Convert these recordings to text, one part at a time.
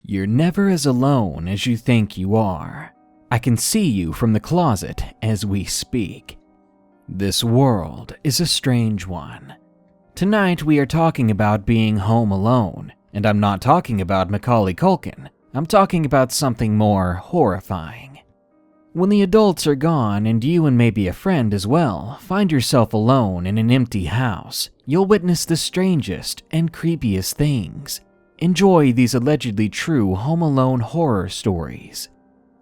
You're never as alone as you think you are. I can see you from the closet as we speak. This world is a strange one. Tonight we are talking about being home alone, and I'm not talking about Macaulay Culkin. I'm talking about something more horrifying. When the adults are gone and you and maybe a friend as well find yourself alone in an empty house, you'll witness the strangest and creepiest things. Enjoy these allegedly true Home Alone horror stories.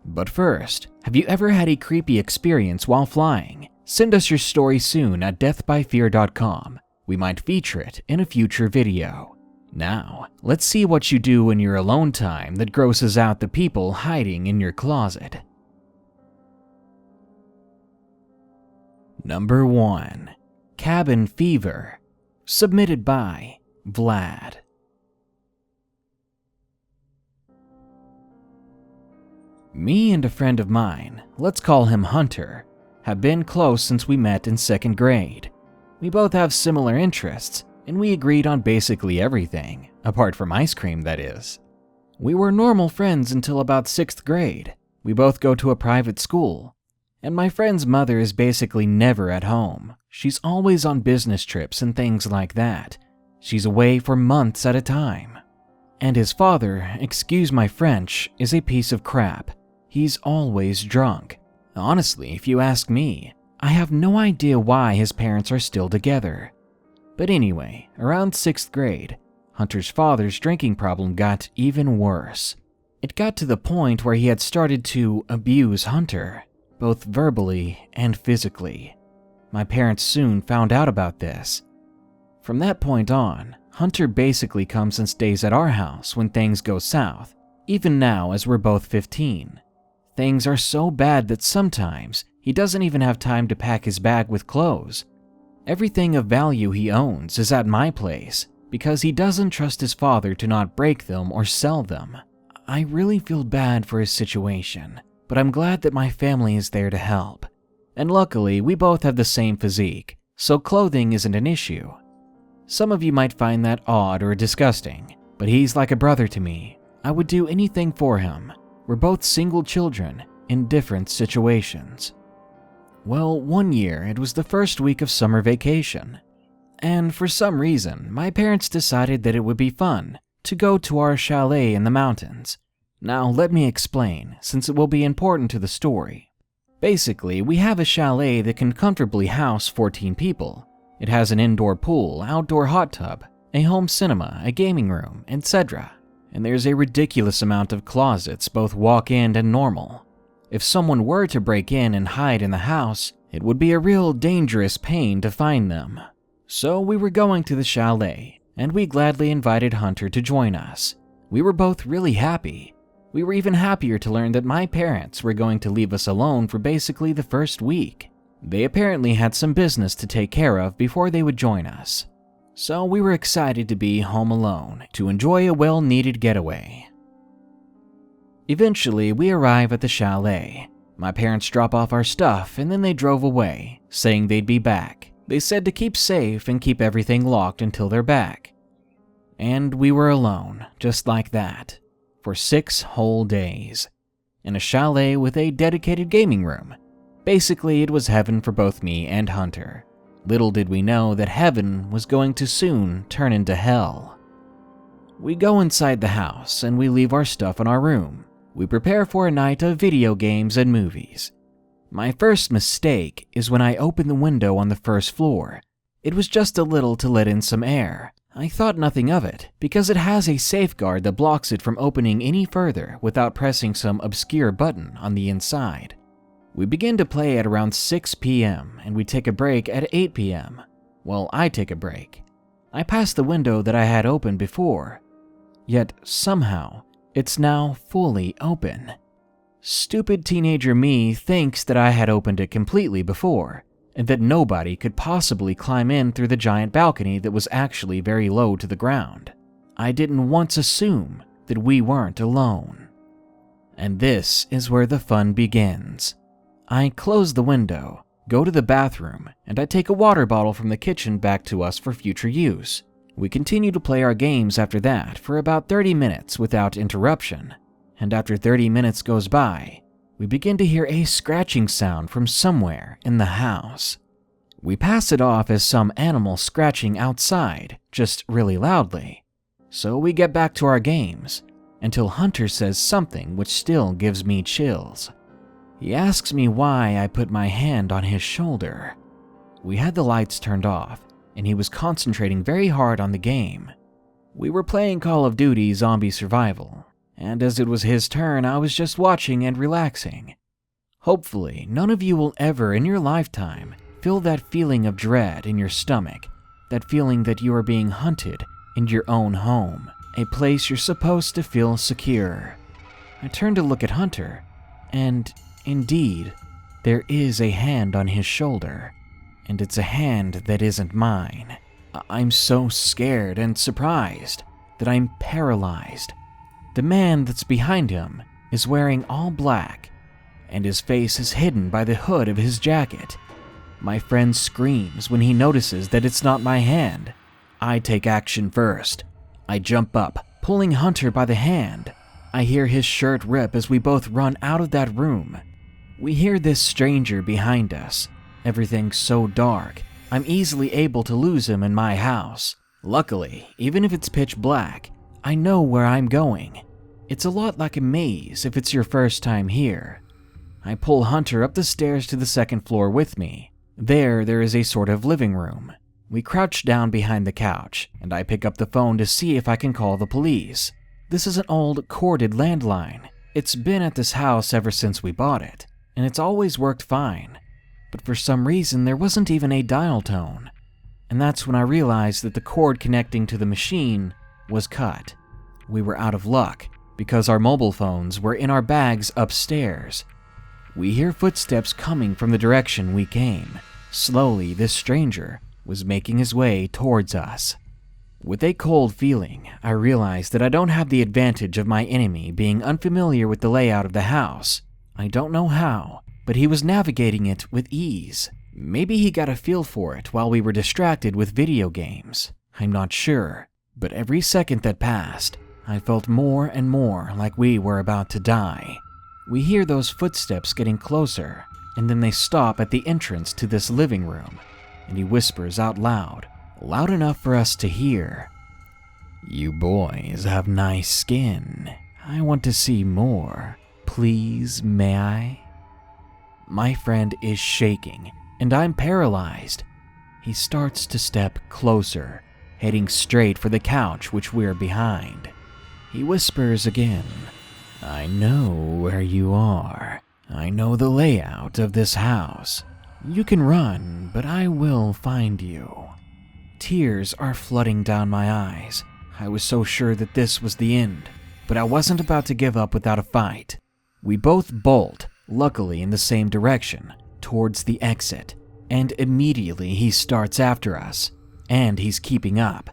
But first, have you ever had a creepy experience while flying? Send us your story soon at deathbyfear.com. We might feature it in a future video. Now, let's see what you do in your alone time that grosses out the people hiding in your closet. Number 1. Cabin Fever. Submitted by Vlad. Me and a friend of mine, let's call him Hunter, have been close since we met in 2nd grade. We both have similar interests, and we agreed on basically everything, apart from ice cream, that is. We were normal friends until about 6th grade. We both go to a private school, and my friend's mother is basically never at home. She's always on business trips and things like that. She's away for months at a time. And his father, excuse my French, is a piece of crap. He's always drunk. Honestly, if you ask me, I have no idea why his parents are still together. But anyway, around 6th grade, Hunter's father's drinking problem got even worse. It got to the point where he had started to abuse Hunter, both verbally and physically. My parents soon found out about this. From that point on, Hunter basically comes and stays at our house when things go south, even now as we're both 15. Things are so bad that sometimes he doesn't even have time to pack his bag with clothes. Everything of value he owns is at my place because he doesn't trust his father to not break them or sell them. I really feel bad for his situation, but I'm glad that my family is there to help. And luckily, we both have the same physique, so clothing isn't an issue. Some of you might find that odd or disgusting, but he's like a brother to me. I would do anything for him. We're both single children in different situations. Well, one year it was the first week of summer vacation, and for some reason, my parents decided that it would be fun to go to our chalet in the mountains. Now, let me explain, since it will be important to the story. Basically, we have a chalet that can comfortably house 14 people. It has an indoor pool, outdoor hot tub, a home cinema, a gaming room, etc. And there's a ridiculous amount of closets, both walk-in and normal. If someone were to break in and hide in the house, it would be a real dangerous pain to find them. So we were going to the chalet, and we gladly invited Hunter to join us. We were both really happy. We were even happier to learn that my parents were going to leave us alone for basically the first week. They apparently had some business to take care of before they would join us. So we were excited to be home alone, to enjoy a well-needed getaway. Eventually, we arrive at the chalet. My parents drop off our stuff and then they drove away, saying they'd be back. They said to keep safe and keep everything locked until they're back. And we were alone, just like that, for 6 whole days, in a chalet with a dedicated gaming room. Basically, it was heaven for both me and Hunter. Little did we know that heaven was going to soon turn into hell. We go inside the house and we leave our stuff in our room. We prepare for a night of video games and movies. My first mistake is when I open the window on the first floor. It was just a little to let in some air. I thought nothing of it because it has a safeguard that blocks it from opening any further without pressing some obscure button on the inside. We begin to play at around 6 p.m. and we take a break at 8 p.m. Well, I take a break. I pass the window that I had opened before, yet somehow it's now fully open. Stupid teenager me thinks that I had opened it completely before, and that nobody could possibly climb in through the giant balcony that was actually very low to the ground. I didn't once assume that we weren't alone. And this is where the fun begins. I close the window, go to the bathroom, and I take a water bottle from the kitchen back to us for future use. We continue to play our games after that for about 30 minutes without interruption, and after 30 minutes goes by, we begin to hear a scratching sound from somewhere in the house. We pass it off as some animal scratching outside, just really loudly. So we get back to our games, until Hunter says something which still gives me chills. He asks me why I put my hand on his shoulder. We had the lights turned off, and he was concentrating very hard on the game. We were playing Call of Duty Zombie Survival, and as it was his turn, I was just watching and relaxing. Hopefully, none of you will ever in your lifetime feel that feeling of dread in your stomach, that feeling that you are being hunted in your own home, a place you're supposed to feel secure. I turned to look at Hunter, and indeed, there is a hand on his shoulder, and it's a hand that isn't mine. I'm so scared and surprised that I'm paralyzed. The man that's behind him is wearing all black, and his face is hidden by the hood of his jacket. My friend screams when he notices that it's not my hand. I take action first. I jump up, pulling Hunter by the hand. I hear his shirt rip as we both run out of that room. We hear this stranger behind us. Everything's so dark, I'm easily able to lose him in my house. Luckily, even if it's pitch black, I know where I'm going. It's a lot like a maze if it's your first time here. I pull Hunter up the stairs to the second floor with me. There is a sort of living room. We crouch down behind the couch, and I pick up the phone to see if I can call the police. This is an old corded landline. It's been at this house ever since we bought it, and it's always worked fine. But for some reason, there wasn't even a dial tone. And that's when I realized that the cord connecting to the machine was cut. We were out of luck because our mobile phones were in our bags upstairs. We hear footsteps coming from the direction we came. Slowly, this stranger was making his way towards us. With a cold feeling, I realized that I don't have the advantage of my enemy being unfamiliar with the layout of the house. I don't know how, but he was navigating it with ease. Maybe he got a feel for it while we were distracted with video games. I'm not sure, but every second that passed, I felt more and more like we were about to die. We hear those footsteps getting closer, and then they stop at the entrance to this living room, and he whispers out loud, loud enough for us to hear, "You boys have nice skin. I want to see more. Please, may I?" My friend is shaking, and I'm paralyzed. He starts to step closer, heading straight for the couch which we're behind. He whispers again, "I know where you are. I know the layout of this house. You can run, but I will find you." Tears are flooding down my eyes. I was so sure that this was the end, but I wasn't about to give up without a fight. We both bolt, luckily in the same direction, towards the exit, and immediately he starts after us, and he's keeping up.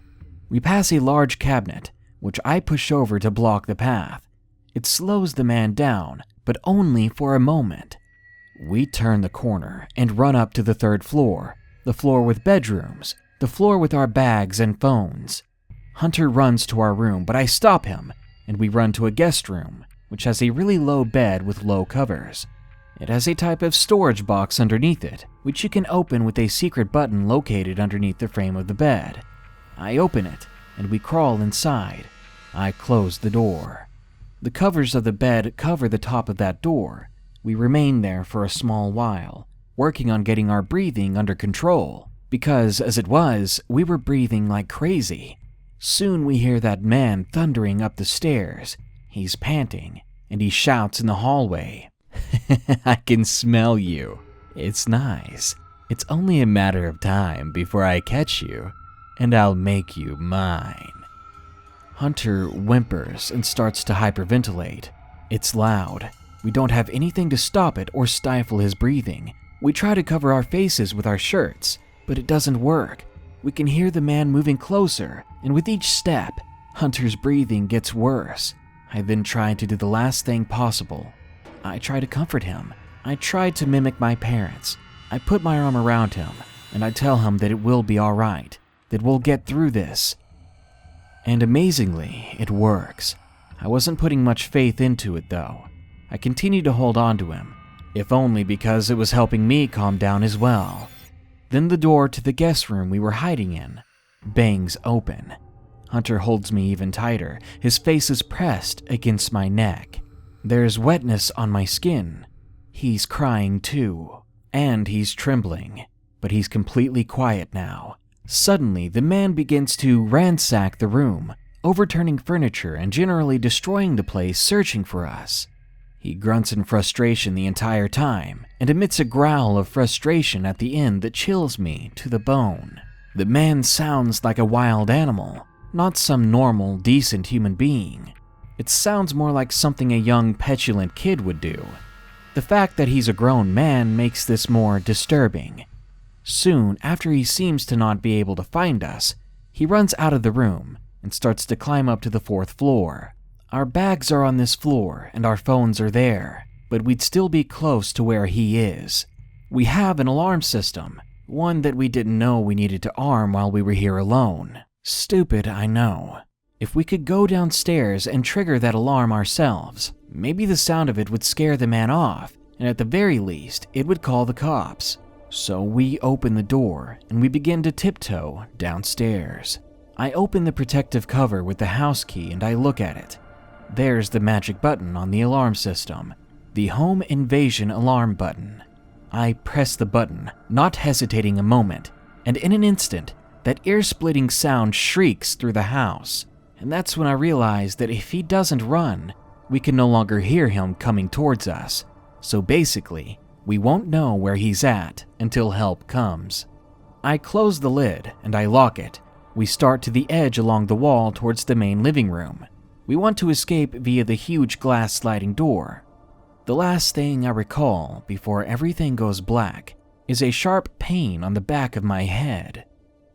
We pass a large cabinet, which I push over to block the path. It slows the man down, but only for a moment. We turn the corner and run up to the third floor, the floor with bedrooms, the floor with our bags and phones. Hunter runs to our room, but I stop him, and we run to a guest room, which has a really low bed with low covers. It has a type of storage box underneath it, which you can open with a secret button located underneath the frame of the bed. I open it, and we crawl inside. I close the door. The covers of the bed cover the top of that door. We remain there for a small while, working on getting our breathing under control, because, as it was, we were breathing like crazy. Soon we hear that man thundering up the stairs. He's panting, and he shouts in the hallway, "I can smell you. It's nice. It's only a matter of time before I catch you, and I'll make you mine." Hunter whimpers and starts to hyperventilate. It's loud. We don't have anything to stop it or stifle his breathing. We try to cover our faces with our shirts, but it doesn't work. We can hear the man moving closer, and with each step, Hunter's breathing gets worse. I then try to do the last thing possible. I try to comfort him. I try to mimic my parents. I put my arm around him, and I tell him that it will be all right, that we'll get through this. And amazingly, it works. I wasn't putting much faith into it though. I continued to hold on to him, if only because it was helping me calm down as well. Then the door to the guest room we were hiding in bangs open. Hunter holds me even tighter, his face is pressed against my neck. There's wetness on my skin. He's crying too, and he's trembling, but he's completely quiet now. Suddenly, the man begins to ransack the room, overturning furniture and generally destroying the place searching for us. He grunts in frustration the entire time and emits a growl of frustration at the end that chills me to the bone. The man sounds like a wild animal, not some normal, decent human being. It sounds more like something a young, petulant kid would do. The fact that he's a grown man makes this more disturbing. Soon after he seems to not be able to find us, he runs out of the room and starts to climb up to the 4th floor. Our bags are on this floor and our phones are there, but we'd still be close to where he is. We have an alarm system, one that we didn't know we needed to arm while we were here alone. Stupid, I know. If we could go downstairs and trigger that alarm ourselves, maybe the sound of it would scare the man off, and at the very least, it would call the cops. So we open the door and we begin to tiptoe downstairs. I open the protective cover with the house key and I look at it. There's the magic button on the alarm system, the home invasion alarm button. I press the button, not hesitating a moment, and in an instant, that ear-splitting sound shrieks through the house. And that's when I realize that if he doesn't run, we can no longer hear him coming towards us. So basically, we won't know where he's at until help comes. I close the lid and I lock it. We start to the edge along the wall towards the main living room. We want to escape via the huge glass sliding door. The last thing I recall before everything goes black is a sharp pain on the back of my head.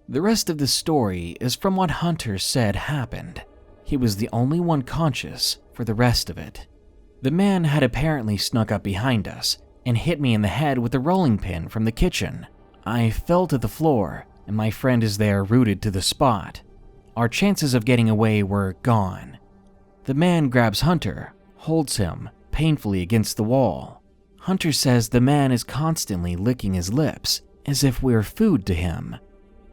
The rest of the story is from what Hunter said happened. He was the only one conscious for the rest of it. The man had apparently snuck up behind us and hit me in the head with a rolling pin from the kitchen. I fell to the floor, and my friend is there rooted to the spot. Our chances of getting away were gone. The man grabs Hunter, holds him painfully against the wall. Hunter says the man is constantly licking his lips, as if we're food to him.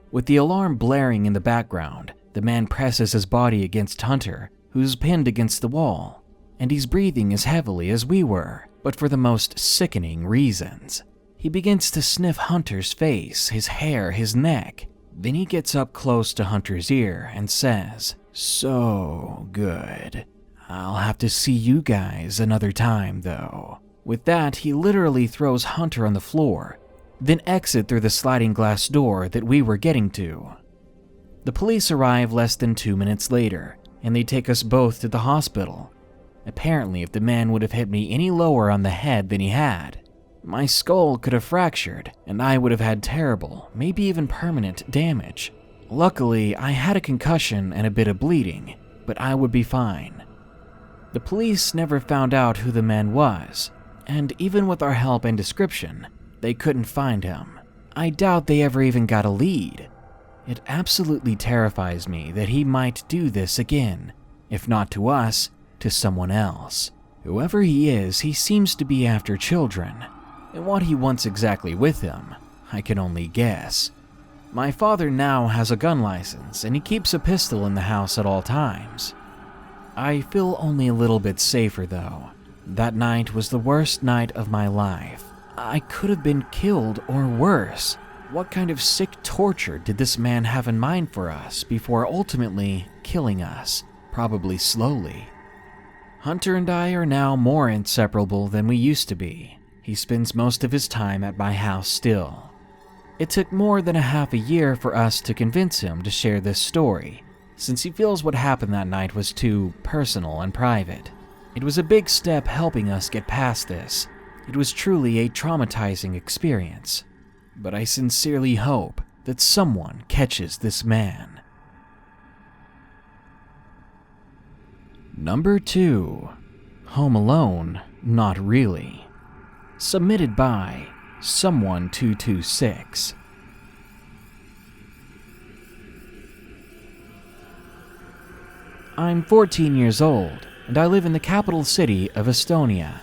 With the alarm blaring in the background, the man presses his body against Hunter, who's pinned against the wall, and he's breathing as heavily as we were, but for the most sickening reasons. He begins to sniff Hunter's face, his hair, his neck. Then he gets up close to Hunter's ear and says, "So good. I'll have to see you guys another time, though." With that, he literally throws Hunter on the floor, then exit through the sliding glass door that we were getting to. The police arrive less than 2 minutes later, and they take us both to the hospital. Apparently, if the man would have hit me any lower on the head than he had, my skull could have fractured, and I would have had terrible, maybe even permanent damage. Luckily, I had a concussion and a bit of bleeding, but I would be fine. The police never found out who the man was, and even with our help and description, they couldn't find him. I doubt they ever even got a lead. It absolutely terrifies me that he might do this again, if not to us, to someone else. Whoever he is, he seems to be after children, and what he wants exactly with him, I can only guess. My father now has a gun license, and he keeps a pistol in the house at all times. I feel only a little bit safer though. That night was the worst night of my life. I could have been killed or worse. What kind of sick torture did this man have in mind for us before ultimately killing us, probably slowly? Hunter and I are now more inseparable than we used to be. He spends most of his time at my house still. It took more than a half a year for us to convince him to share this story, since he feels what happened that night was too personal and private. It was a big step helping us get past this. It was truly a traumatizing experience, but I sincerely hope that someone catches this man. Number 2. Home Alone, Not Really. Submitted by Someone226. I'm 14 years old, and I live in the capital city of Estonia.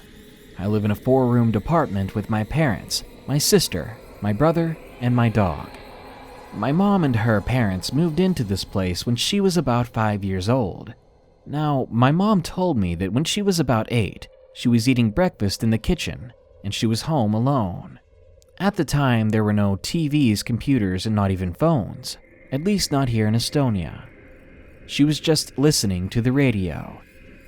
I live in a 4-roomed apartment with my parents, my sister, my brother, and my dog. My mom and her parents moved into this place when she was about 5 years old. Now, my mom told me that when she was about 8, she was eating breakfast in the kitchen, and she was home alone. At the time, there were no TVs, computers, and not even phones, at least not here in Estonia. She was just listening to the radio.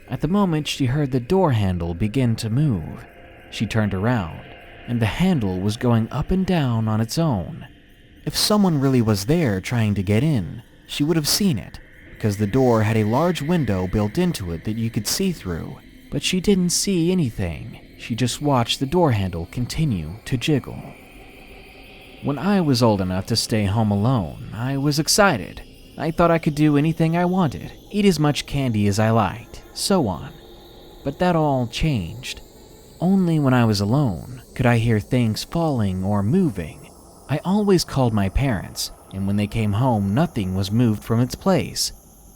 At the moment, she heard the door handle begin to move. She turned around, and the handle was going up and down on its own. If someone really was there trying to get in, she would have seen it, because the door had a large window built into it that you could see through, but she didn't see anything. She just watched the door handle continue to jiggle. When I was old enough to stay home alone, I was excited. I thought I could do anything I wanted, eat as much candy as I liked, so on. But that all changed. Only when I was alone could I hear things falling or moving. I always called my parents, and when they came home, nothing was moved from its place.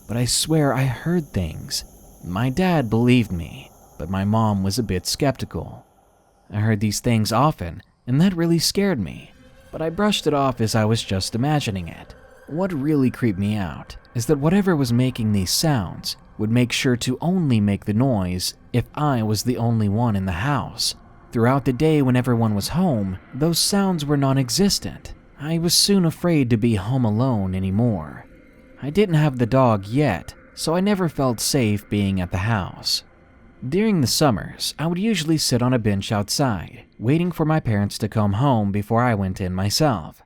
But I swear I heard things. My dad believed me, but my mom was a bit skeptical. I heard these things often, and that really scared me, but I brushed it off as I was just imagining it. What really creeped me out is that whatever was making these sounds would make sure to only make the noise if I was the only one in the house. Throughout the day when everyone was home, those sounds were non-existent. I was soon afraid to be home alone anymore. I didn't have the dog yet, so I never felt safe being at the house. During the summers, I would usually sit on a bench outside, waiting for my parents to come home before I went in myself.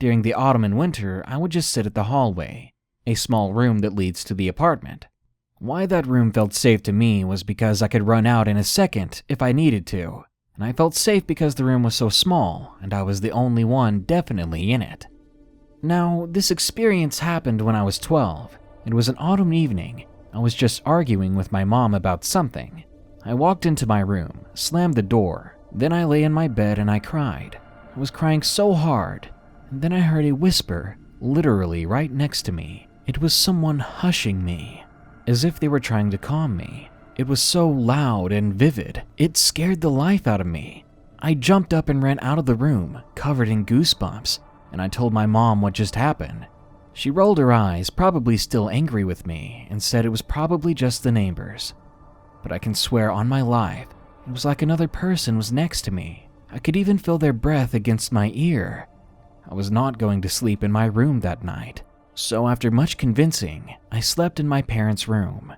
During the autumn and winter, I would just sit at the hallway, a small room that leads to the apartment. Why that room felt safe to me was because I could run out in a second if I needed to, and I felt safe because the room was so small and I was the only one definitely in it. Now, this experience happened when I was 12. It was an autumn evening. I was just arguing with my mom about something. I walked into my room, slammed the door, then I lay in my bed and I cried. I was crying so hard, and then I heard a whisper, literally right next to me. It was someone hushing me, as if they were trying to calm me. It was so loud and vivid, it scared the life out of me. I jumped up and ran out of the room, covered in goosebumps, and I told my mom what just happened. She rolled her eyes, probably still angry with me, and said it was probably just the neighbors. But I can swear on my life, it was like another person was next to me. I could even feel their breath against my ear. I was not going to sleep in my room that night, so after much convincing, I slept in my parents' room.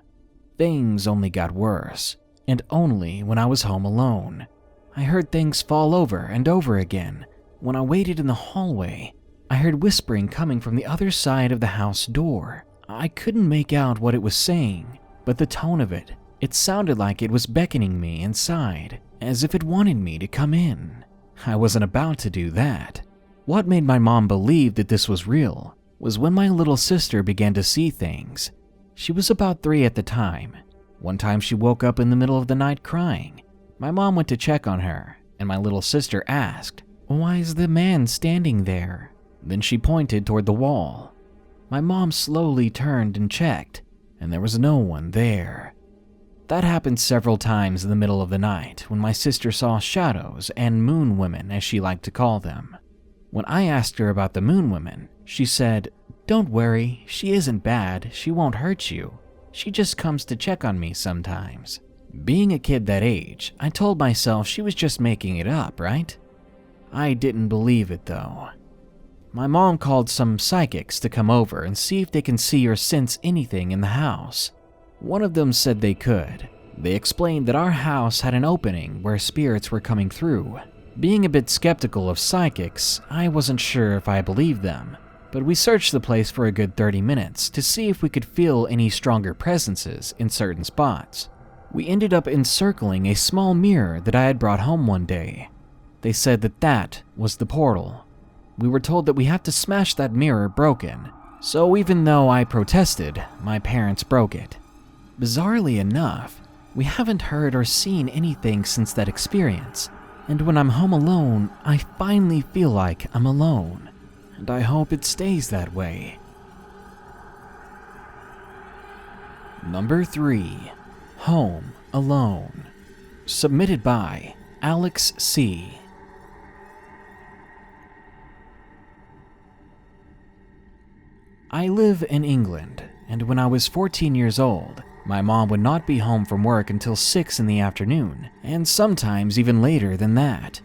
Things only got worse, and only when I was home alone. I heard things fall over and over again. When I waited in the hallway, I heard whispering coming from the other side of the house door. I couldn't make out what it was saying, but the tone of it, it sounded like it was beckoning me inside, as if it wanted me to come in. I wasn't about to do that. What made my mom believe that this was real was when my little sister began to see things. She was about 3 at the time. One time she woke up in the middle of the night crying. My mom went to check on her, and my little sister asked, "Why is the man standing there?" Then she pointed toward the wall. My mom slowly turned and checked, and there was no one there. That happened several times in the middle of the night when my sister saw shadows and moon women, as she liked to call them. When I asked her about the moon women, she said, "Don't worry, she isn't bad, she won't hurt you. She just comes to check on me sometimes." Being a kid that age, I told myself she was just making it up, right? I didn't believe it though. My mom called some psychics to come over and see if they can see or sense anything in the house. One of them said they could. They explained that our house had an opening where spirits were coming through. Being a bit skeptical of psychics, I wasn't sure if I believed them, but we searched the place for a good 30 minutes to see if we could feel any stronger presences in certain spots. We ended up encircling a small mirror that I had brought home one day. They said that that was the portal. We were told that we have to smash that mirror broken, so even though I protested, my parents broke it. Bizarrely enough, we haven't heard or seen anything since that experience, and when I'm home alone, I finally feel like I'm alone, and I hope it stays that way. Number 3. Home Alone. Submitted by Alex C. I live in England, and when I was 14 years old, my mom would not be home from work until 6 in the afternoon, and sometimes even later than that.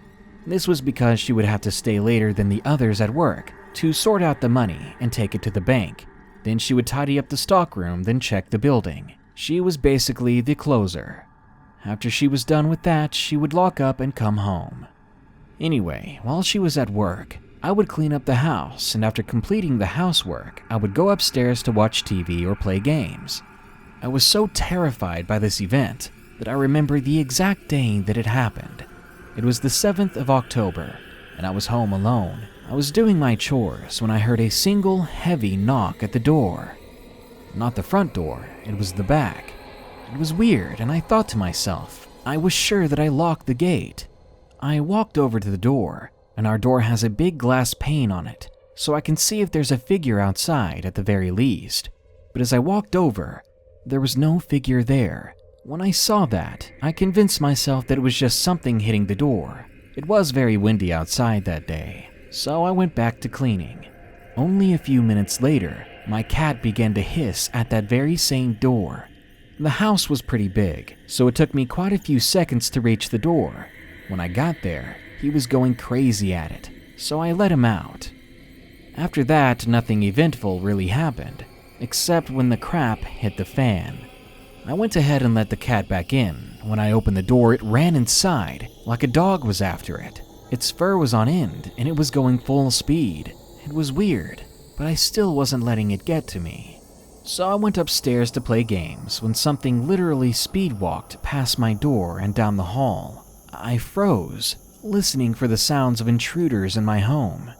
This was because she would have to stay later than the others at work to sort out the money and take it to the bank. Then she would tidy up the stockroom, then check the building. She was basically the closer. After she was done with that, she would lock up and come home. Anyway, while she was at work, I would clean up the house, and after completing the housework, I would go upstairs to watch TV or play games. I was so terrified by this event that I remember the exact day that it happened. It was the 7th of October, and I was home alone. I was doing my chores when I heard a single heavy knock at the door. Not the front door, it was the back. It was weird, and I thought to myself, I was sure that I locked the gate. I walked over to the door, and our door has a big glass pane on it, so I can see if there's a figure outside at the very least. But as I walked over, there was no figure there. When I saw that, I convinced myself that it was just something hitting the door. It was very windy outside that day, so I went back to cleaning. Only a few minutes later, my cat began to hiss at that very same door. The house was pretty big, so it took me quite a few seconds to reach the door. When I got there, he was going crazy at it, so I let him out. After that, nothing eventful really happened, except when the crap hit the fan. I went ahead and let the cat back in. When I opened the door, it ran inside, like a dog was after it. Its fur was on end, and it was going full speed. It was weird, but I still wasn't letting it get to me. So I went upstairs to play games when something literally speed-walked past my door and down the hall. I froze, listening for the sounds of intruders in my home.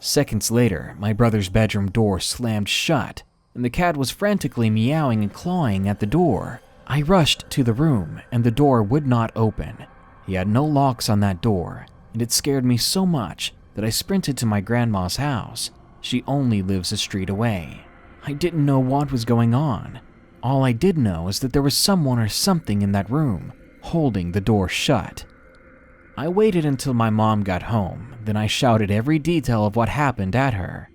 Seconds later, my brother's bedroom door slammed shut, and the cat was frantically meowing and clawing at the door. I rushed to the room, and the door would not open. He had no locks on that door, and it scared me so much that I sprinted to my grandma's house. She only lives a street away. I didn't know what was going on. All I did know is that there was someone or something in that room, holding the door shut. I waited until my mom got home, then I shouted every detail of what happened at her.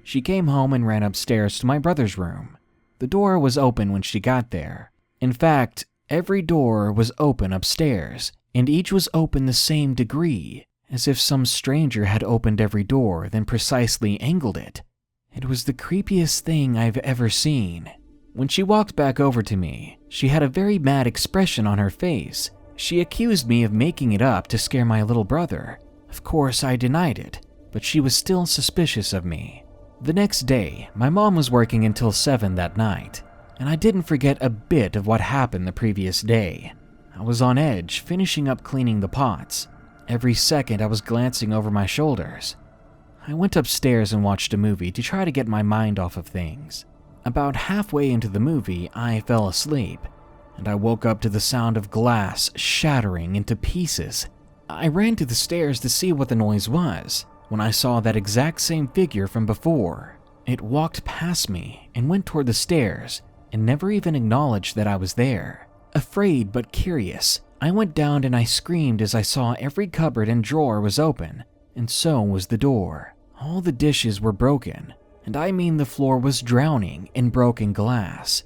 She came home and ran upstairs to my brother's room. The door was open when she got there. In fact, every door was open upstairs, and each was open the same degree, as if some stranger had opened every door, then precisely angled it. It was the creepiest thing I've ever seen. When she walked back over to me, she had a very mad expression on her face. She accused me of making it up to scare my little brother. Of course, I denied it, but she was still suspicious of me. The next day, my mom was working until 7 that night, and I didn't forget a bit of what happened the previous day. I was on edge, finishing up cleaning the pots. Every second I was glancing over my shoulders. I went upstairs and watched a movie to try to get my mind off of things. About halfway into the movie, I fell asleep, and I woke up to the sound of glass shattering into pieces. I ran to the stairs to see what the noise was, when I saw that exact same figure from before. It walked past me and went toward the stairs and never even acknowledged that I was there. Afraid but curious, I went down and I screamed as I saw every cupboard and drawer was open, and so was the door. All the dishes were broken, and I mean the floor was drowning in broken glass.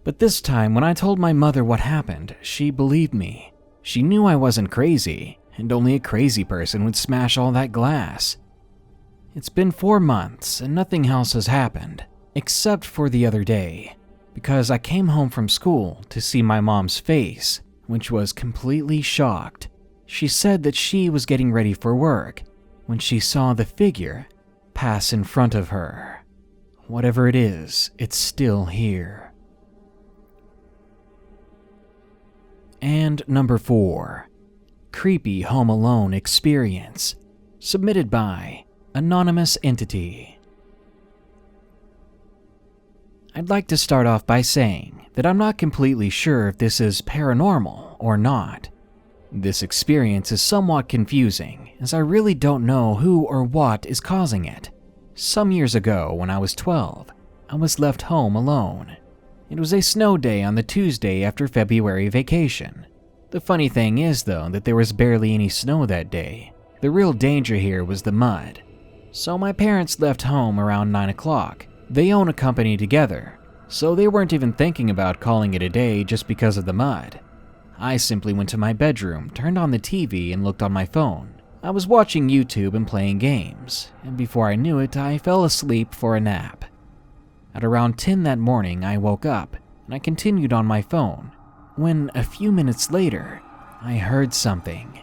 But this time, when I told my mother what happened, she believed me. She knew I wasn't crazy, and only a crazy person would smash all that glass. It's been 4 months, and nothing else has happened, except for the other day, because I came home from school to see my mom's face, which was completely shocked. She said that she was getting ready for work when she saw the figure pass in front of her. Whatever it is, it's still here. And number 4, creepy Home Alone experience, submitted by Anonymous Entity. I'd like to start off by saying that I'm not completely sure if this is paranormal or not. This experience is somewhat confusing, as I really don't know who or what is causing it. Some years ago, when I was 12, I was left home alone. It was a snow day on the Tuesday after February vacation. The funny thing is though that there was barely any snow that day. The real danger here was the mud. So my parents left home around 9 o'clock. They own a company together, so they weren't even thinking about calling it a day just because of the mud. I simply went to my bedroom, turned on the TV, and looked on my phone. I was watching YouTube and playing games, and before I knew it, I fell asleep for a nap. At around 10 that morning, I woke up, and I continued on my phone, when a few minutes later, I heard something.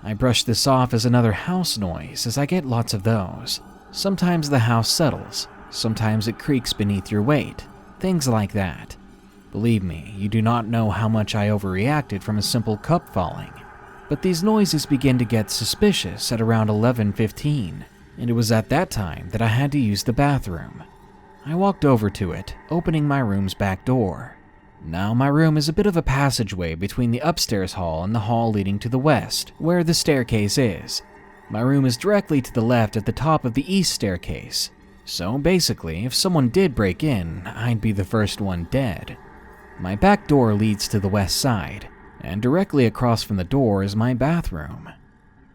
I brushed this off as another house noise, as I get lots of those. Sometimes the house settles, sometimes it creaks beneath your weight, things like that. Believe me, you do not know how much I overreacted from a simple cup falling. But these noises began to get suspicious at around 11:15, and it was at that time that I had to use the bathroom. I walked over to it, opening my room's back door. Now my room is a bit of a passageway between the upstairs hall and the hall leading to the west, where the staircase is. My room is directly to the left at the top of the east staircase. So basically, if someone did break in, I'd be the first one dead. My back door leads to the west side, and directly across from the door is my bathroom.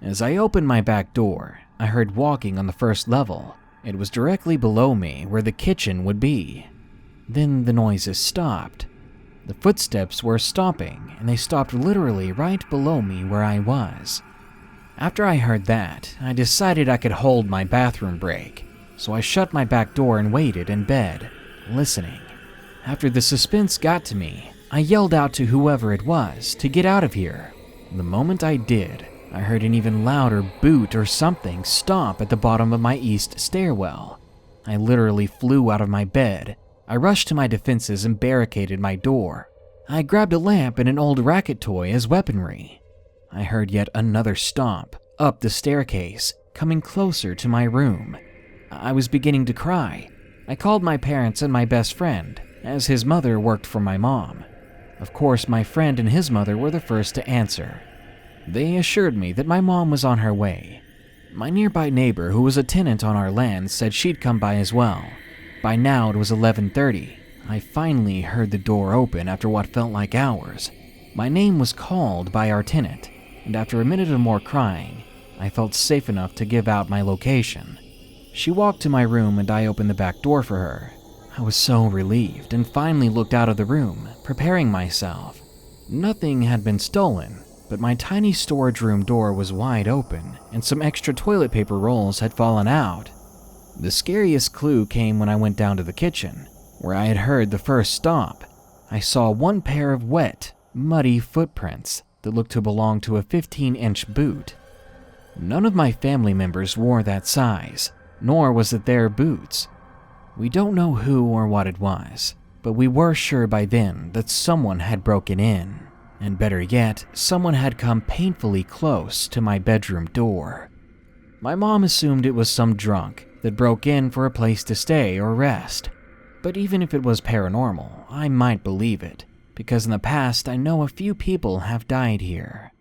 As I opened my back door, I heard walking on the first level. It was directly below me where the kitchen would be. Then the noises stopped. The footsteps were stopping, and they stopped literally right below me where I was. After I heard that, I decided I could hold my bathroom break, so I shut my back door and waited in bed, listening. After the suspense got to me, I yelled out to whoever it was to get out of here. The moment I did, I heard an even louder boot or something stomp at the bottom of my east stairwell. I literally flew out of my bed. I rushed to my defenses and barricaded my door. I grabbed a lamp and an old racket toy as weaponry. I heard yet another stomp up the staircase, coming closer to my room. I was beginning to cry. I called my parents and my best friend, as his mother worked for my mom. Of course, my friend and his mother were the first to answer. They assured me that my mom was on her way. My nearby neighbor, who was a tenant on our land, said she'd come by as well. By now it was 11:30. I finally heard the door open after what felt like hours. My name was called by our tenant, and after a minute or more crying, I felt safe enough to give out my location. She walked to my room and I opened the back door for her. I was so relieved and finally looked out of the room, preparing myself. Nothing had been stolen, but my tiny storage room door was wide open and some extra toilet paper rolls had fallen out. The scariest clue came when I went down to the kitchen, where I had heard the first stomp. I saw one pair of wet, muddy footprints that looked to belong to a 15-inch boot. None of my family members wore that size, nor was it their boots. We don't know who or what it was, but we were sure by then that someone had broken in, and better yet, someone had come painfully close to my bedroom door. My mom assumed it was some drunk that broke in for a place to stay or rest, but even if it was paranormal, I might believe it, because in the past I know a few people have died here.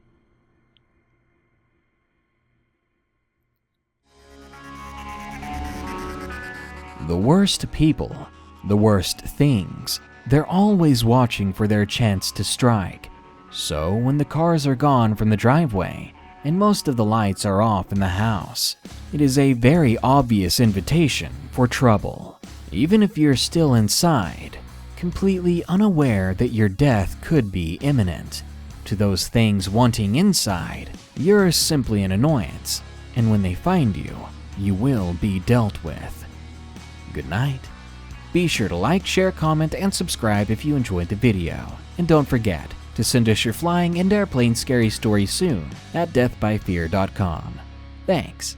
The worst people, the worst things, they're always watching for their chance to strike. So when the cars are gone from the driveway and most of the lights are off in the house, it is a very obvious invitation for trouble. Even if you're still inside, completely unaware that your death could be imminent. To those things wanting inside, you're simply an annoyance, and when they find you, you will be dealt with. Good night. Be sure to like, share, comment, and subscribe if you enjoyed the video. And don't forget to send us your flying and airplane scary stories soon at deathbyfear.com. Thanks.